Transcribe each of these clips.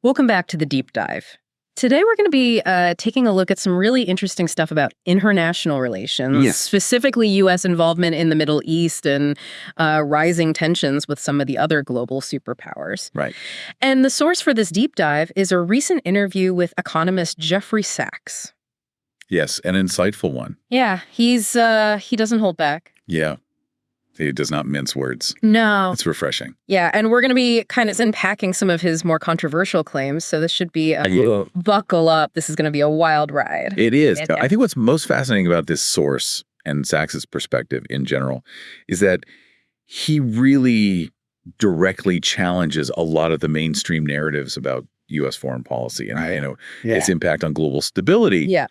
Welcome back to the Deep Dive. Today we're going to be taking a look at some really interesting stuff about international relations, specifically U.S. involvement in the Middle East and rising tensions with some of the other global superpowers. Right. And the source for this deep dive is a recent interview with economist Jeffrey Sachs. Yes, an insightful one. Yeah, he doesn't hold back. Yeah. He does not mince words. No. It's refreshing. Yeah, and we're going to be kind of unpacking some of his more controversial claims, so this should be buckle up. This is going to be a wild ride. It is. I think what's most fascinating about this source and Sachs's perspective in general is that he really directly challenges a lot of the mainstream narratives about U.S. foreign policy and its impact on global stability. Yeah.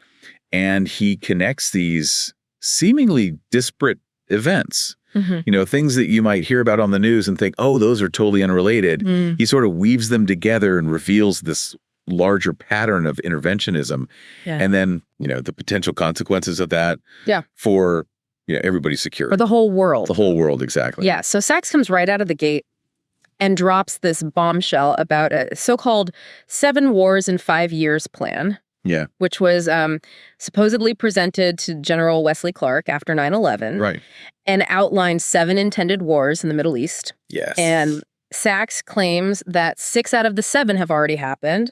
And he connects these seemingly disparate events. Mm-hmm. Things that you might hear about on the news and think, oh, those are totally unrelated. He sort of weaves them together and reveals this larger pattern of interventionism. Yeah. And then, the potential consequences of that for everybody's security. For the whole world. The whole world, exactly. Yeah. So Sachs comes right out of the gate and drops this bombshell about a so-called 7 wars in 5 years plan. Yeah. Which was supposedly presented to General Wesley Clark after 9/11. Right. And outlined 7 intended wars in the Middle East. Yes. And Sachs claims that 6 out of the 7 have already happened.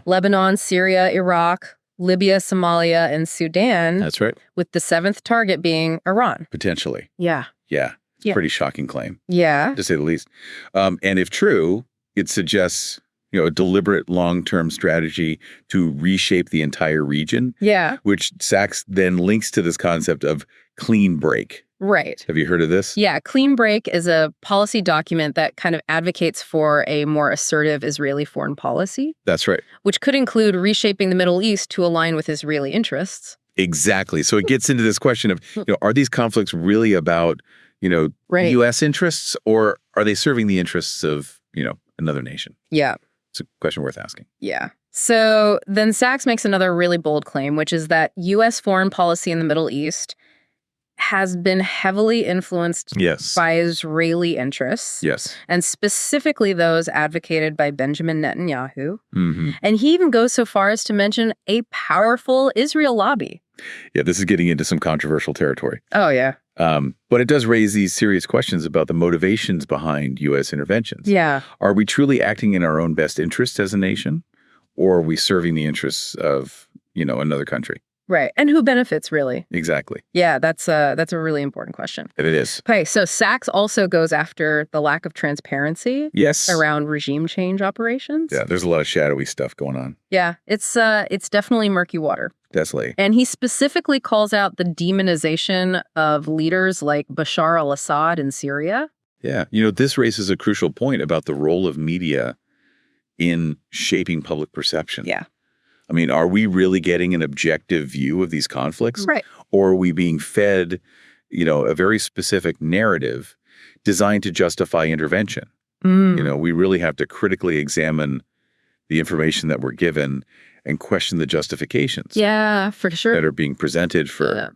Lebanon, Syria, Iraq, Libya, Somalia, and Sudan. That's right. With the 7th target being Iran. Potentially. Yeah. Yeah. It's a pretty shocking claim. Yeah. To say the least. And if true, it suggests a deliberate long-term strategy to reshape the entire region. Yeah. Which Sachs then links to this concept of clean break. Right. Have you heard of this? Yeah. Clean break is a policy document that kind of advocates for a more assertive Israeli foreign policy. That's right. Which could include reshaping the Middle East to align with Israeli interests. Exactly. So it gets into this question of, are these conflicts really about, U.S. interests, or are they serving the interests of, another nation? Yeah. It's a question worth asking. Yeah. So then Sachs makes another really bold claim, which is that U.S. foreign policy in the Middle East has been heavily influenced by Israeli interests. Yes. And specifically those advocated by Benjamin Netanyahu. Mm-hmm. And he even goes so far as to mention a powerful Israel lobby. Yeah, this is getting into some controversial territory. Oh, yeah. But it does raise these serious questions about the motivations behind U.S. interventions. Yeah. Are we truly acting in our own best interest as a nation, or are we serving the interests of, another country? Right. And who benefits, really? Exactly. Yeah, that's a really important question. It is. Okay, so Sachs also goes after the lack of transparency around regime change operations. Yeah, there's a lot of shadowy stuff going on. Yeah, it's definitely murky water. Definitely. And he specifically calls out the demonization of leaders like Bashar al-Assad in Syria. Yeah. This raises a crucial point about the role of media in shaping public perception. Yeah. I mean, are we really getting an objective view of these conflicts? Right. Or are we being fed, a very specific narrative designed to justify intervention? We really have to critically examine the information that we're given and question the justifications. Yeah, for sure. That are being presented for,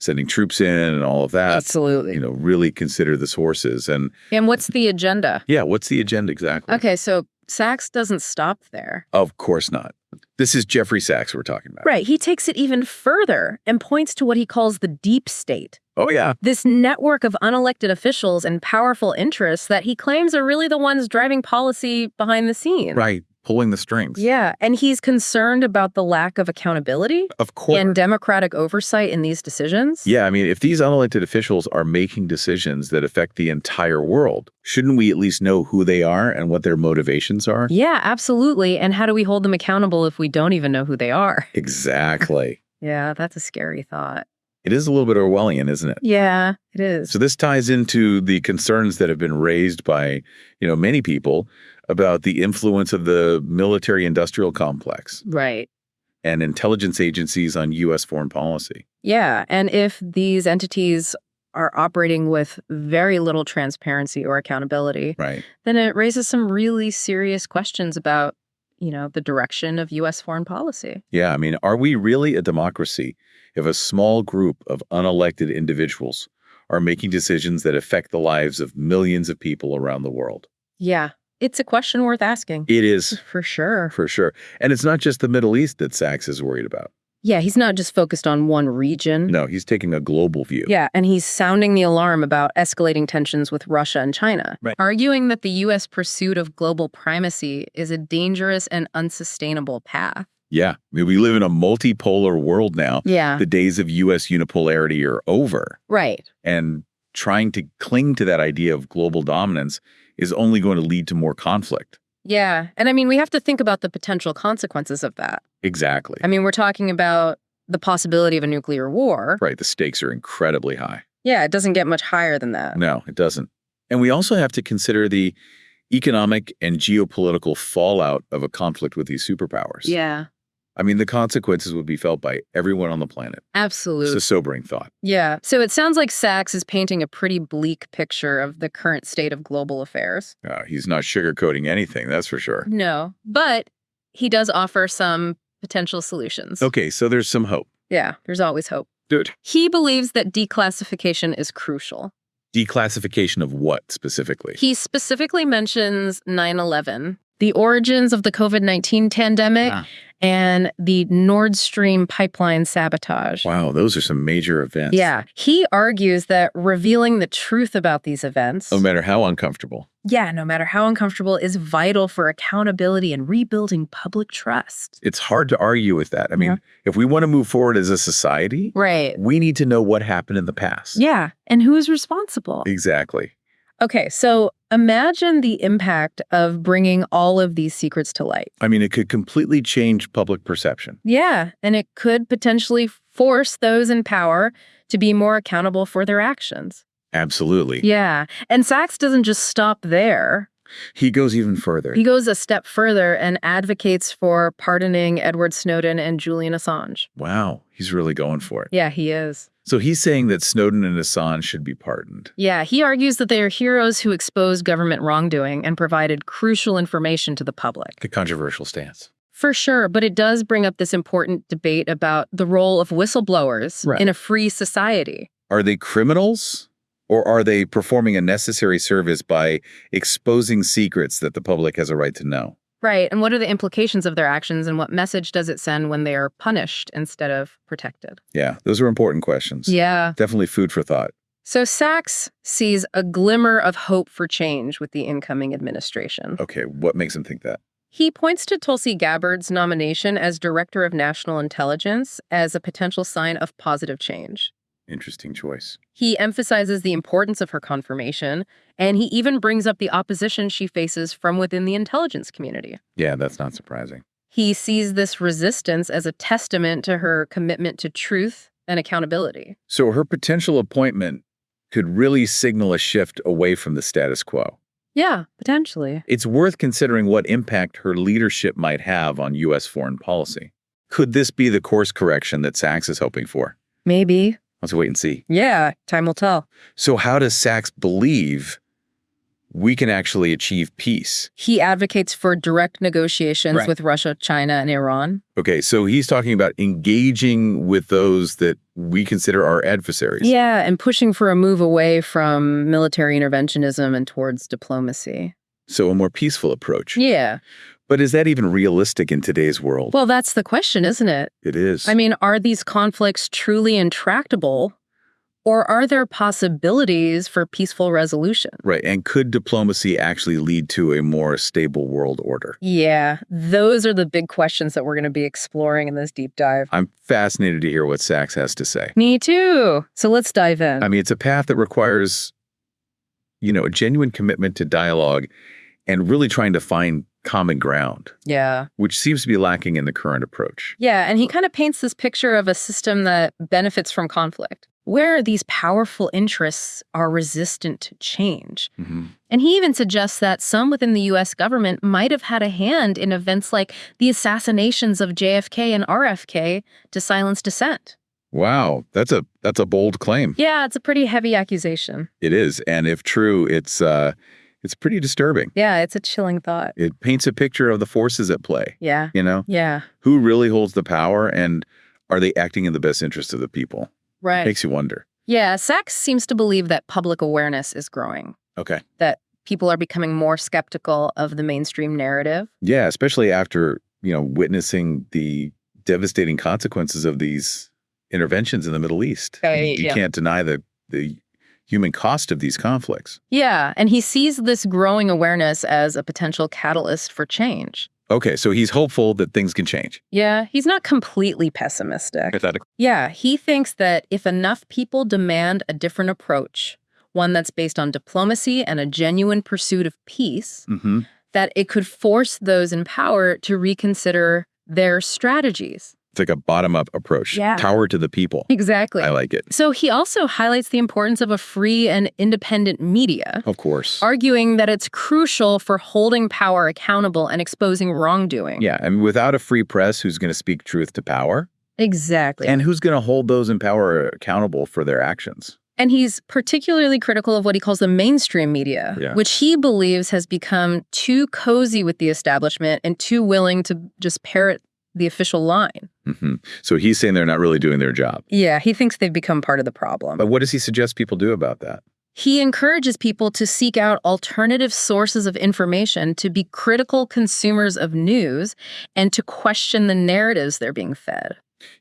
sending troops in and all of that. Absolutely. Really consider the sources. And what's the agenda? Yeah, what's the agenda exactly? Okay, so Sachs doesn't stop there. Of course not. This is Jeffrey Sachs we're talking about. Right. He takes it even further and points to what he calls the deep state. Oh, yeah. This network of unelected officials and powerful interests that he claims are really the ones driving policy behind the scenes. Right. Pulling the strings. Yeah. And he's concerned about the lack of accountability. Of course. And democratic oversight in these decisions. Yeah. I mean, if these unelected officials are making decisions that affect the entire world, shouldn't we at least know who they are and what their motivations are? Yeah, absolutely. And how do we hold them accountable if we don't even know who they are? Exactly. Yeah, that's a scary thought. It is a little bit Orwellian, isn't it? Yeah, it is. So this ties into the concerns that have been raised by, many people about the influence of the military-industrial complex. Right. And intelligence agencies on U.S. foreign policy. Yeah, and if these entities are operating with very little transparency or accountability, right, then it raises some really serious questions about, the direction of U.S. foreign policy. Yeah, I mean, are we really a democracy if a small group of unelected individuals are making decisions that affect the lives of millions of people around the world? Yeah. It's a question worth asking. It is. For sure. For sure. And it's not just the Middle East that Sachs is worried about. Yeah, he's not just focused on one region. No, he's taking a global view. Yeah, and he's sounding the alarm about escalating tensions with Russia and China, arguing that the U.S. pursuit of global primacy is a dangerous and unsustainable path. Yeah, I mean, we live in a multipolar world now. Yeah. The days of U.S. unipolarity are over. Right. And trying to cling to that idea of global dominance is only going to lead to more conflict. Yeah, and I mean, we have to think about the potential consequences of that. Exactly. I mean, we're talking about the possibility of a nuclear war. Right, the stakes are incredibly high. Yeah, it doesn't get much higher than that. No, it doesn't. And we also have to consider the economic and geopolitical fallout of a conflict with these superpowers. Yeah. I mean, the consequences would be felt by everyone on the planet. Absolutely. It's a sobering thought. Yeah. So it sounds like Sachs is painting a pretty bleak picture of the current state of global affairs. He's not sugarcoating anything, that's for sure. No, but he does offer some potential solutions. Okay, so there's some hope. Yeah, there's always hope. Good. He believes that declassification is crucial. Declassification of what specifically? He specifically mentions 9/11, the origins of the COVID-19 pandemic, and the Nord Stream pipeline sabotage. Wow, those are some major events. Yeah. He argues that revealing the truth about these events, No matter how uncomfortable. no matter how uncomfortable, is vital for accountability and rebuilding public trust. It's hard to argue with that. I mean, if we want to move forward as a society, Right. we need to know what happened in the past. Yeah. And who is responsible? Exactly. Okay, so imagine the impact of bringing all of these secrets to light. I mean, it could completely change public perception. Yeah, and it could potentially force those in power to be more accountable for their actions. Absolutely. Yeah, and Sachs doesn't just stop there. He goes even further. He goes a step further and advocates for pardoning Edward Snowden and Julian Assange. Wow, he's really going for it. Yeah, he is. So he's saying that Snowden and Assange should be pardoned. Yeah, he argues that they are heroes who exposed government wrongdoing and provided crucial information to the public. A controversial stance. For sure, but it does bring up this important debate about the role of whistleblowers in a free society. Are they criminals? Or are they performing a necessary service by exposing secrets that the public has a right to know? Right, and what are the implications of their actions, and what message does it send when they are punished instead of protected? Yeah, those are important questions. Yeah. Definitely food for thought. So Sachs sees a glimmer of hope for change with the incoming administration. Okay, what makes him think that? He points to Tulsi Gabbard's nomination as Director of National Intelligence as a potential sign of positive change. Interesting choice. He emphasizes the importance of her confirmation, and he even brings up the opposition she faces from within the intelligence community. Yeah, that's not surprising. He sees this resistance as a testament to her commitment to truth and accountability. So her potential appointment could really signal a shift away from the status quo. Yeah, potentially. It's worth considering what impact her leadership might have on U.S. foreign policy. Could this be the course correction that Sachs is hoping for? Maybe. Let's wait and see. Yeah, time will tell. So how does Sachs believe we can actually achieve peace? He advocates for direct negotiations with Russia, China, and Iran. Okay, so he's talking about engaging with those that we consider our adversaries. Yeah, and pushing for a move away from military interventionism and towards diplomacy. So a more peaceful approach. Yeah. But is that even realistic in today's world? Well, that's the question, isn't it? It is. I mean, are these conflicts truly intractable, or are there possibilities for peaceful resolution? Right, and could diplomacy actually lead to a more stable world order? Yeah, those are the big questions that we're going to be exploring in this deep dive. I'm fascinated to hear what Sachs has to say. Me too. So let's dive in. I mean, it's a path that requires, a genuine commitment to dialogue and really trying to find common ground. Yeah. Which seems to be lacking in the current approach. Yeah, and he kind of paints this picture of a system that benefits from conflict, where these powerful interests are resistant to change. Mm-hmm. And he even suggests that some within the U.S. government might have had a hand in events like the assassinations of JFK and RFK to silence dissent. Wow, that's a bold claim. Yeah, it's a pretty heavy accusation. It is, and if true, it's pretty disturbing. Yeah, it's a chilling thought. It paints a picture of the forces at play. Yeah. Yeah. Who really holds the power, and are they acting in the best interest of the people? Right. Makes you wonder. Yeah, Sachs seems to believe that public awareness is growing. Okay. That people are becoming more skeptical of the mainstream narrative. Yeah, especially after, witnessing the devastating consequences of these interventions in the Middle East. You can't deny the human cost of these conflicts. Yeah, and he sees this growing awareness as a potential catalyst for change. Okay, so he's hopeful that things can change. Yeah, he's not completely pessimistic. Yeah, he thinks that if enough people demand a different approach, one that's based on diplomacy and a genuine pursuit of peace, that it could force those in power to reconsider their strategies. It's like a bottom-up approach. Yeah. Power to the people. Exactly. I like it. So he also highlights the importance of a free and independent media. Of course. Arguing that it's crucial for holding power accountable and exposing wrongdoing. Yeah, I mean, without a free press, who's going to speak truth to power? Exactly. And who's going to hold those in power accountable for their actions? And he's particularly critical of what he calls the mainstream media, which he believes has become too cozy with the establishment and too willing to just parrot the official line. So he's saying they're not really doing their job. Yeah, he thinks they've become part of the problem. But what does he suggest people do about that? He encourages people to seek out alternative sources of information, to be critical consumers of news, and to question the narratives they're being fed.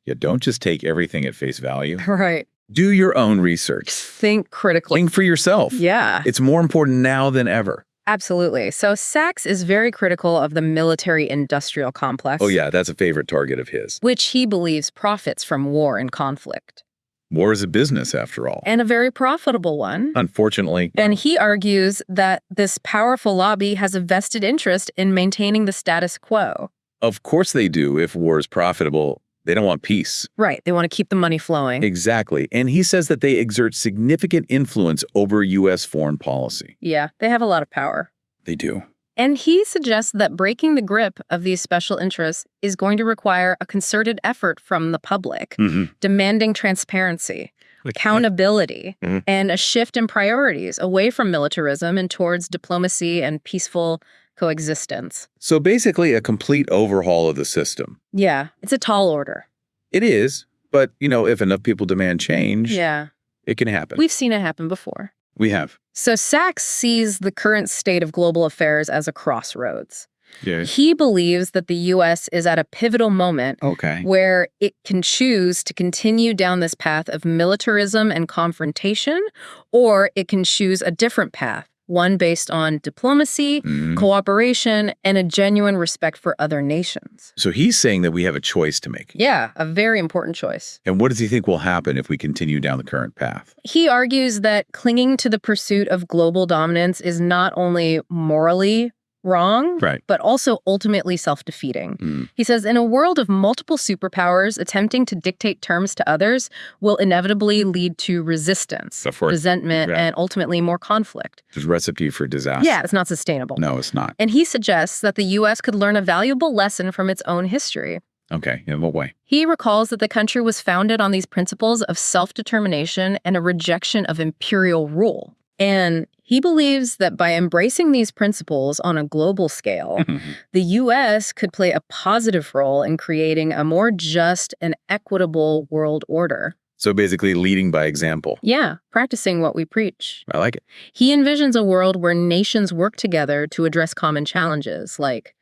Yeah, don't just take everything at face value. Right. Do your own research. Think critically. Think for yourself. Yeah. It's more important now than ever. Absolutely. So Sachs is very critical of the military-industrial complex. Oh, yeah, that's a favorite target of his. Which he believes profits from war and conflict. War is a business, after all. And a very profitable one. Unfortunately. And he argues that this powerful lobby has a vested interest in maintaining the status quo. Of course they do. If war is profitable, they don't want peace. Right. They want to keep the money flowing. Exactly. And he says that they exert significant influence over U.S. foreign policy. Yeah, they have a lot of power. They do. And he suggests that breaking the grip of these special interests is going to require a concerted effort from the public, demanding transparency, accountability, and a shift in priorities away from militarism and towards diplomacy and peaceful coexistence. So basically a complete overhaul of the system. Yeah, it's a tall order. It is, but, if enough people demand change, it can happen. We've seen it happen before. We have. So Sachs sees the current state of global affairs as a crossroads. Yeah. He believes that the U.S. is at a pivotal moment where it can choose to continue down this path of militarism and confrontation, or it can choose a different path, one based on diplomacy, cooperation, and a genuine respect for other nations. So he's saying that we have a choice to make. Yeah, a very important choice. And what does he think will happen if we continue down the current path? He argues that clinging to the pursuit of global dominance is not only morally wrong, but also ultimately self-defeating. He says, in a world of multiple superpowers, attempting to dictate terms to others will inevitably lead to resistance, resentment, and ultimately more conflict. There's a recipe for disaster. Yeah, it's not sustainable. No, it's not. And he suggests that the U.S. could learn a valuable lesson from its own history. Okay, in what way? He recalls that the country was founded on these principles of self-determination and a rejection of imperial rule. And he believes that by embracing these principles on a global scale, the U.S. could play a positive role in creating a more just and equitable world order. So basically leading by example. Yeah, practicing what we preach. I like it. He envisions a world where nations work together to address common challenges like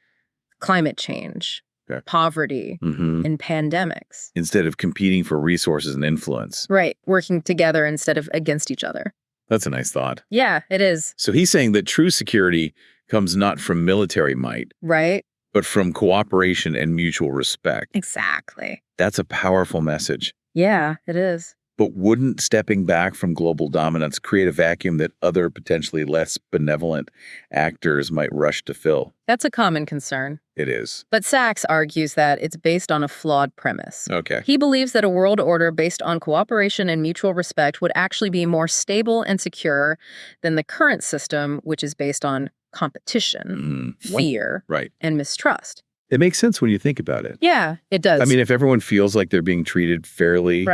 climate change, poverty, and pandemics. Instead of competing for resources and influence. Right, working together instead of against each other. That's a nice thought. Yeah, it is. So he's saying that true security comes not from military might. Right. But from cooperation and mutual respect. Exactly. That's a powerful message. Yeah, it is. But wouldn't stepping back from global dominance create a vacuum that other potentially less benevolent actors might rush to fill? That's a common concern. It is. But Sachs argues that it's based on a flawed premise. Okay. He believes that a world order based on cooperation and mutual respect would actually be more stable and secure than the current system, which is based on competition, fear, and mistrust. It makes sense when you think about it. Yeah, it does. I mean, if everyone feels like they're being treated fairly,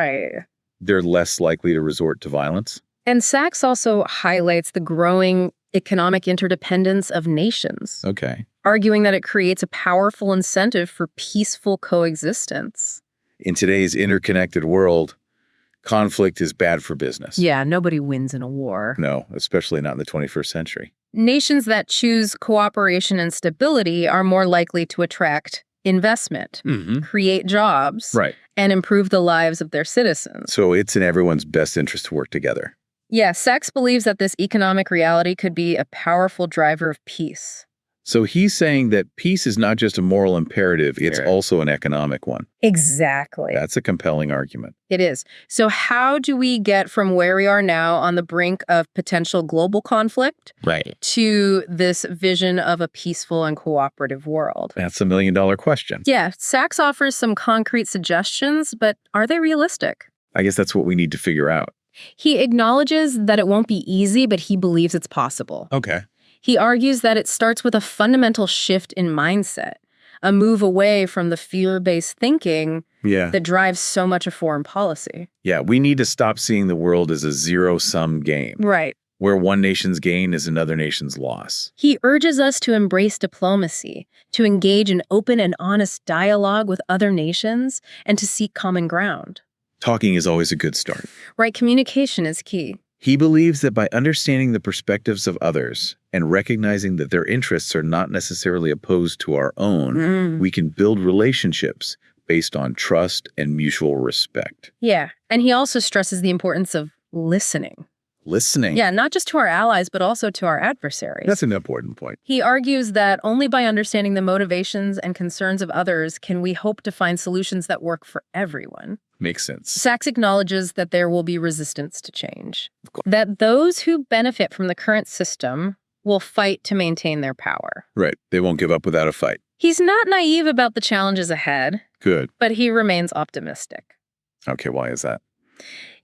they're less likely to resort to violence. And Sachs also highlights the growing economic interdependence of nations. Okay. Arguing that it creates a powerful incentive for peaceful coexistence. In today's interconnected world, conflict is bad for business. Yeah, nobody wins in a war. No, especially not in the 21st century. Nations that choose cooperation and stability are more likely to attract investment, create jobs, and improve the lives of their citizens. So it's in everyone's best interest to work together. Yeah, Sachs believes that this economic reality could be a powerful driver of peace. So he's saying that peace is not just a moral imperative, it's also an economic one. Exactly. That's a compelling argument. It is. So how do we get from where we are now on the brink of potential global conflict to this vision of a peaceful and cooperative world? That's $1 million question. Yeah, Sachs offers some concrete suggestions, but are they realistic? I guess that's what we need to figure out. He acknowledges that it won't be easy, but he believes it's possible. Okay. He argues that it starts with a fundamental shift in mindset, a move away from the fear-based thinking that drives so much of foreign policy. Yeah, we need to stop seeing the world as a zero-sum game. Right. Where one nation's gain is another nation's loss. He urges us to embrace diplomacy, to engage in open and honest dialogue with other nations, and to seek common ground. Talking is always a good start. Right, communication is key. He believes that by understanding the perspectives of others and recognizing that their interests are not necessarily opposed to our own, we can build relationships based on trust and mutual respect. Yeah, and he also stresses the importance of listening. Listening? Yeah, not just to our allies, but also to our adversaries. That's an important point. He argues that only by understanding the motivations and concerns of others can we hope to find solutions that work for everyone. Makes sense. Sachs acknowledges that there will be resistance to change, that those who benefit from the current system will fight to maintain their power. Right. They won't give up without a fight. He's not naive about the challenges ahead. Good. But he remains optimistic. Okay, why is that?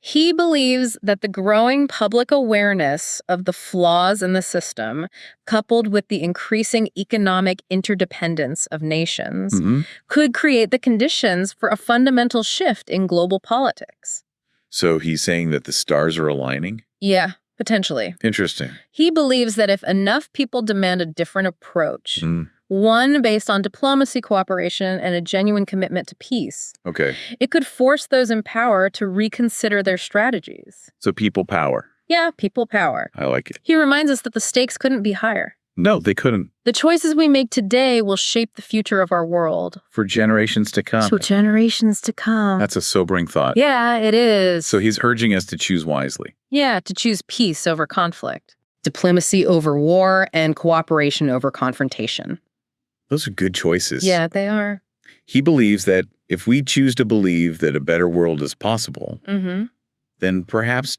He believes that the growing public awareness of the flaws in the system, coupled with the increasing economic interdependence of nations, could create the conditions for a fundamental shift in global politics. So he's saying that the stars are aligning? Yeah, potentially. Interesting. He believes that if enough people demand a different approach, one based on diplomacy, cooperation, and a genuine commitment to peace, it could force those in power to reconsider their strategies. So people power. Yeah, people power. I like it. He reminds us that the stakes couldn't be higher. No, they couldn't. The choices we make today will shape the future of our world. For generations to come. For generations to come. That's a sobering thought. Yeah, it is. So he's urging us to choose wisely. Yeah, to choose peace over conflict, diplomacy over war, and cooperation over confrontation. Those are good choices. Yeah, they are. He believes that if we choose to believe that a better world is possible, then perhaps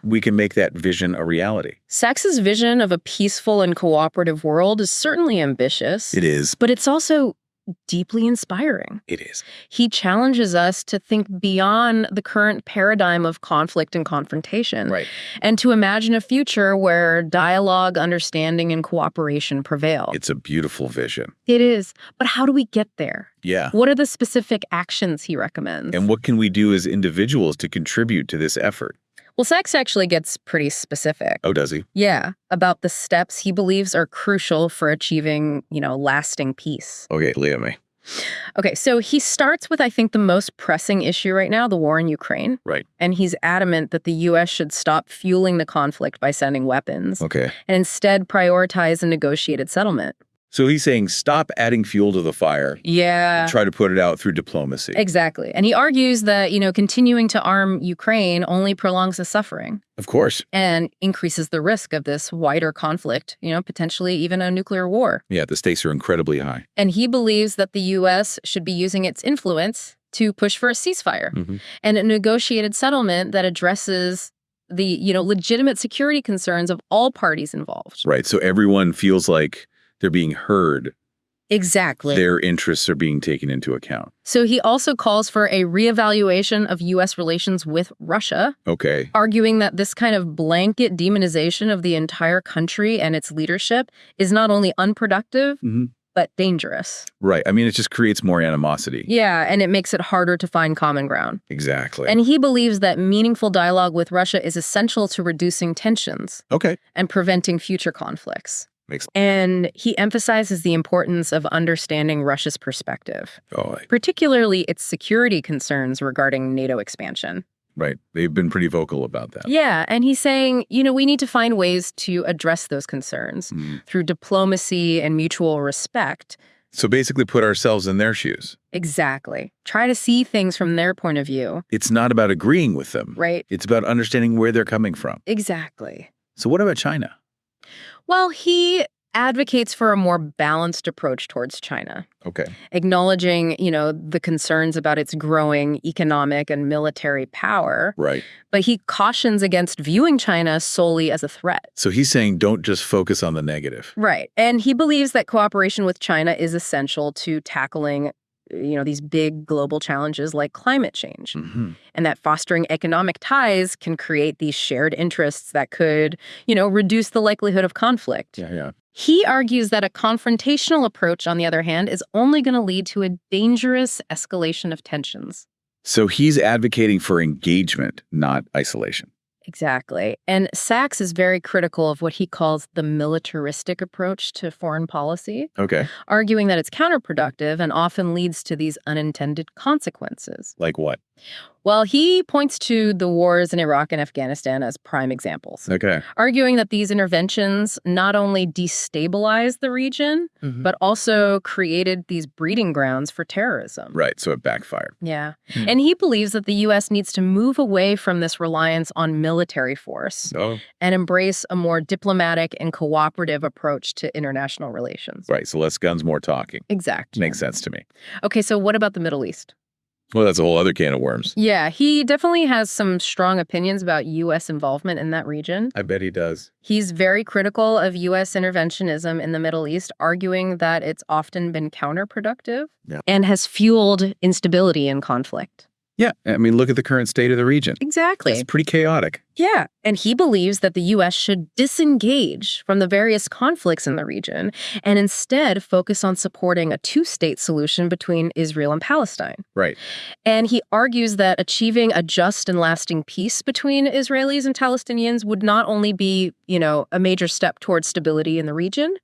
we can make that vision a reality. Sachs's vision of a peaceful and cooperative world is certainly ambitious. It is. But it's also deeply inspiring. It is. He challenges us to think beyond the current paradigm of conflict and confrontation. Right. And to imagine a future where dialogue, understanding, and cooperation prevail. It's a beautiful vision. It is. But how do we get there? Yeah. What are the specific actions he recommends? And what can we do as individuals to contribute to this effort? Well, Sachs actually gets pretty specific. Oh, does he? Yeah, about the steps he believes are crucial for achieving, lasting peace. Okay, lay at me. Okay, so he starts with, I think, the most pressing issue right now, the war in Ukraine. Right. And he's adamant that the U.S. should stop fueling the conflict by sending weapons. Okay. And instead prioritize a negotiated settlement. So he's saying stop adding fuel to the fire. Yeah. And try to put it out through diplomacy. Exactly. And he argues that, continuing to arm Ukraine only prolongs the suffering. Of course. And increases the risk of this wider conflict, potentially even a nuclear war. Yeah, the stakes are incredibly high. And he believes that the U.S. should be using its influence to push for a ceasefire and a negotiated settlement that addresses the, legitimate security concerns of all parties involved. Right. So everyone feels like they're being heard. Exactly. Their interests are being taken into account. So he also calls for a reevaluation of U.S. relations with Russia. Okay. Arguing that this kind of blanket demonization of the entire country and its leadership is not only unproductive, but dangerous. Right. I mean, it just creates more animosity. Yeah, and it makes it harder to find common ground. Exactly. And he believes that meaningful dialogue with Russia is essential to reducing tensions. Okay. And preventing future conflicts. Makes sense. And he emphasizes the importance of understanding Russia's perspective, particularly its security concerns regarding NATO expansion. Right. They've been pretty vocal about that. Yeah, and he's saying, we need to find ways to address those concerns through diplomacy and mutual respect. So basically put ourselves in their shoes. Exactly. Try to see things from their point of view. It's not about agreeing with them. Right. It's about understanding where they're coming from. Exactly. So what about China? Well, he advocates for a more balanced approach towards China. Okay. Acknowledging, the concerns about its growing economic and military power. Right. But he cautions against viewing China solely as a threat. So he's saying don't just focus on the negative. Right. And he believes that cooperation with China is essential to tackling these big global challenges like climate change, and that fostering economic ties can create these shared interests that could, reduce the likelihood of conflict. Yeah. He argues that a confrontational approach, on the other hand, is only going to lead to a dangerous escalation of tensions. So he's advocating for engagement, not isolation. Exactly. And Sachs is very critical of what he calls the militaristic approach to foreign policy, arguing that it's counterproductive and often leads to these unintended consequences. Like what? Well, he points to the wars in Iraq and Afghanistan as prime examples, arguing that these interventions not only destabilized the region, but also created these breeding grounds for terrorism. Right, so it backfired. Yeah. And he believes that the U.S. needs to move away from this reliance on military force and embrace a more diplomatic and cooperative approach to international relations. Right, so less guns, more talking. Exactly. Makes sense to me. Okay, so what about the Middle East? Well, that's a whole other can of worms. Yeah, he definitely has some strong opinions about U.S. involvement in that region. I bet he does. He's very critical of U.S. interventionism in the Middle East, arguing that it's often been counterproductive and has fueled instability and conflict. Yeah, I mean, look at the current state of the region. Exactly. It's pretty chaotic. Yeah, and he believes that the U.S. should disengage from the various conflicts in the region and instead focus on supporting a two-state solution between Israel and Palestine. Right. And he argues that achieving a just and lasting peace between Israelis and Palestinians would not only be, a major step towards stability in the region,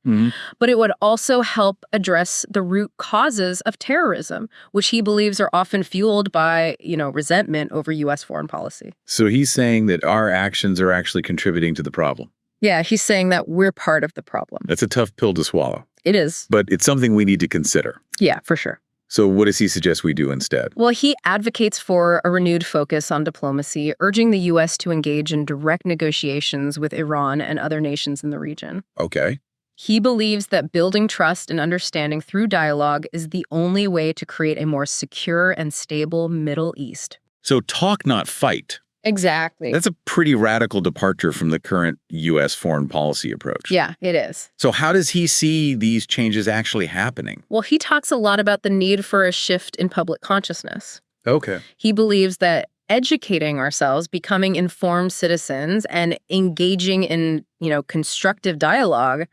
but it would also help address the root causes of terrorism, which he believes are often fueled by, resentment over U.S. foreign policy. So he's saying that our actions are actually contributing to the problem. Yeah, he's saying that we're part of the problem. That's a tough pill to swallow. It is. But it's something we need to consider. Yeah, for sure. So what does he suggest we do instead? Well, he advocates for a renewed focus on diplomacy, urging the U.S. to engage in direct negotiations with Iran and other nations in the region. Okay. He believes that building trust and understanding through dialogue is the only way to create a more secure and stable Middle East. So talk, not fight. Exactly. That's a pretty radical departure from the current U.S. foreign policy approach. Yeah, it is. So how does he see these changes actually happening? Well, he talks a lot about the need for a shift in public consciousness. Okay. He believes that educating ourselves, becoming informed citizens, and engaging in, constructive dialogue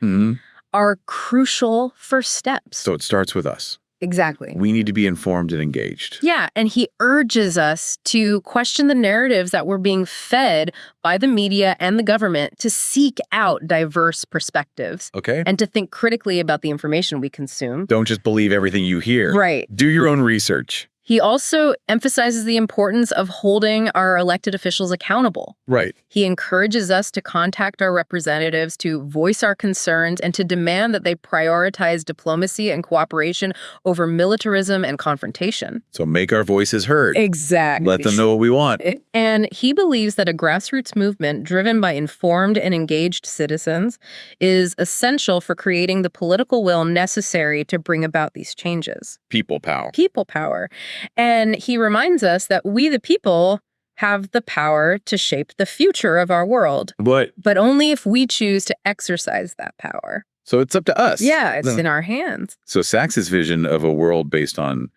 are crucial first steps. So it starts with us. Exactly. We need to be informed and engaged. Yeah, and he urges us to question the narratives that we're being fed by the media and the government, to seek out diverse perspectives. Okay. And to think critically about the information we consume. Don't just believe everything you hear. Right. Do your own research. He also emphasizes the importance of holding our elected officials accountable. Right. He encourages us to contact our representatives, to voice our concerns, and to demand that they prioritize diplomacy and cooperation over militarism and confrontation. So make our voices heard. Exactly. Let them know what we want. And he believes that a grassroots movement driven by informed and engaged citizens is essential for creating the political will necessary to bring about these changes. People power. People power. And he reminds us that we, the people, have the power to shape the future of our world. But only if we choose to exercise that power. So it's up to us. Yeah, it's in our hands. So Sachs's vision of a world based on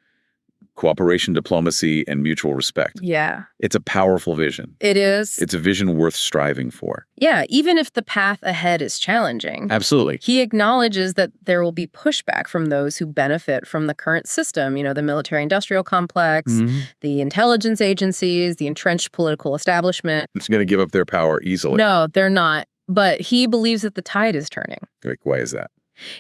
cooperation, diplomacy, and mutual respect. Yeah. It's a powerful vision. It is. It's a vision worth striving for. Yeah, even if the path ahead is challenging. Absolutely. He acknowledges that there will be pushback from those who benefit from the current system, the military-industrial complex, the intelligence agencies, the entrenched political establishment. It's going to give up their power easily. No, they're not. But he believes that the tide is turning. Like, why is that?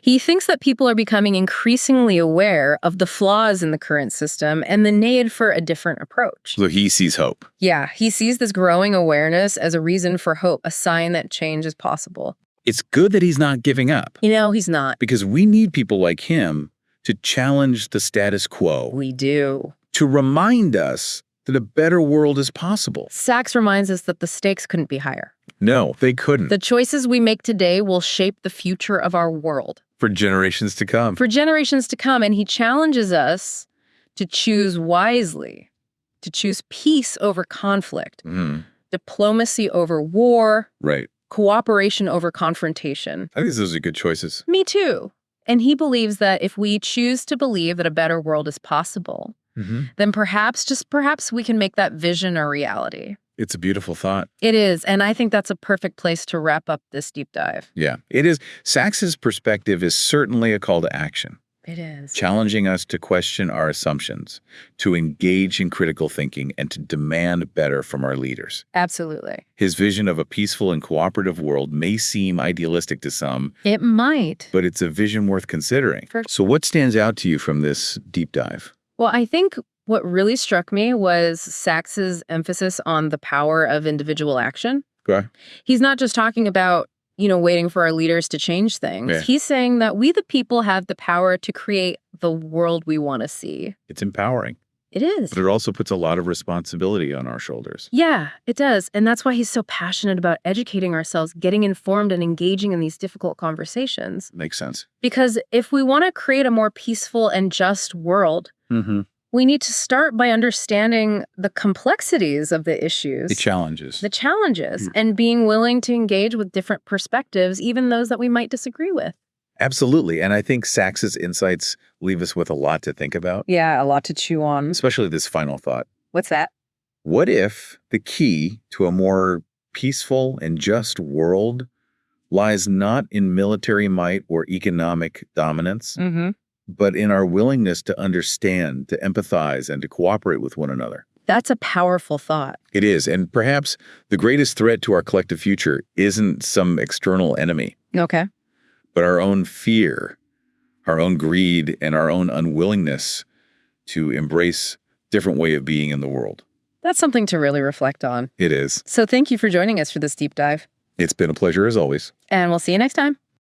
He thinks that people are becoming increasingly aware of the flaws in the current system and the need for a different approach. So he sees hope. Yeah, he sees this growing awareness as a reason for hope, a sign that change is possible. It's good that he's not giving up. He's not. Because we need people like him to challenge the status quo. We do. To remind us that a better world is possible. Sachs reminds us that the stakes couldn't be higher. No, they couldn't. The choices we make today will shape the future of our world. For generations to come. For generations to come. And he challenges us to choose wisely, to choose peace over conflict, diplomacy over war, right, cooperation over confrontation. I think those are good choices. Me too. And he believes that if we choose to believe that a better world is possible, then perhaps, just perhaps, we can make that vision a reality. It's a beautiful thought. It is, and I think that's a perfect place to wrap up this deep dive. Yeah, it is. Sachs's perspective is certainly a call to action. It is. Challenging us to question our assumptions, to engage in critical thinking, and to demand better from our leaders. Absolutely. His vision of a peaceful and cooperative world may seem idealistic to some. It might. But it's a vision worth considering. So what stands out to you from this deep dive? Well, I think what really struck me was Sachs's emphasis on the power of individual action. Okay. He's not just talking about, waiting for our leaders to change things. Yeah. He's saying that we, the people, have the power to create the world we want to see. It's empowering. It is. But it also puts a lot of responsibility on our shoulders. Yeah, it does. And that's why he's so passionate about educating ourselves, getting informed, and engaging in these difficult conversations. Makes sense. Because if we want to create a more peaceful and just world, we need to start by understanding the complexities of the issues. The challenges. And being willing to engage with different perspectives, even those that we might disagree with. Absolutely. And I think Sachs's insights leave us with a lot to think about. Yeah, a lot to chew on. Especially this final thought. What's that? What if the key to a more peaceful and just world lies not in military might or economic dominance, but in our willingness to understand, to empathize, and to cooperate with one another? That's a powerful thought. It is. And perhaps the greatest threat to our collective future isn't some external enemy. Okay. But our own fear, our own greed, and our own unwillingness to embrace a different way of being in the world. That's something to really reflect on. It is. So thank you for joining us for this deep dive. It's been a pleasure as always. And we'll see you next time.